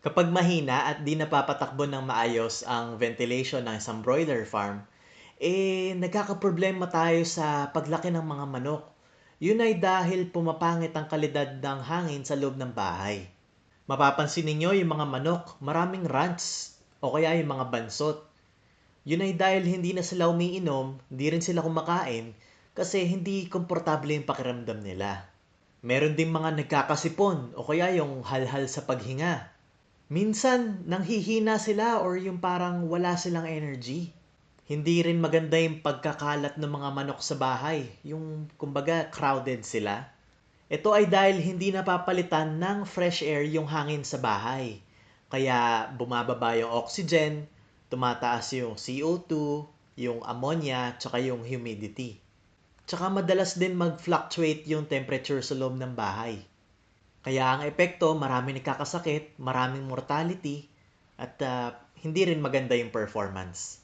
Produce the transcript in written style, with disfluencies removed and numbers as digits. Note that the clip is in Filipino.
Kapag mahina at di napapatakbo ng maayos ang ventilation ng isang broiler farm, nagkakaproblema tayo sa paglaki ng mga manok. Yun ay dahil pumapangit ang kalidad ng hangin sa loob ng bahay. Mapapansin ninyo yung mga manok, maraming rants o kaya yung mga bansot. Yun ay dahil hindi na sila umiinom, hindi rin sila kumakain kasi hindi komportable yung pakiramdam nila. Meron ding mga nagkakasipon o kaya yung halhal sa paghinga. Minsan, nanghihina sila or yung parang wala silang energy. Hindi rin maganda yung pagkakalat ng mga manok sa bahay. Yung, kumbaga, crowded sila. Ito ay dahil hindi napapalitan ng fresh air yung hangin sa bahay. Kaya bumababa yung oxygen, tumataas yung CO2, yung ammonia, tsaka yung humidity. Tsaka madalas din mag-fluctuate yung temperature sa loob ng bahay. Kaya ang epekto, maraming nagkakasakit, maraming mortality, at hindi rin maganda yung performance.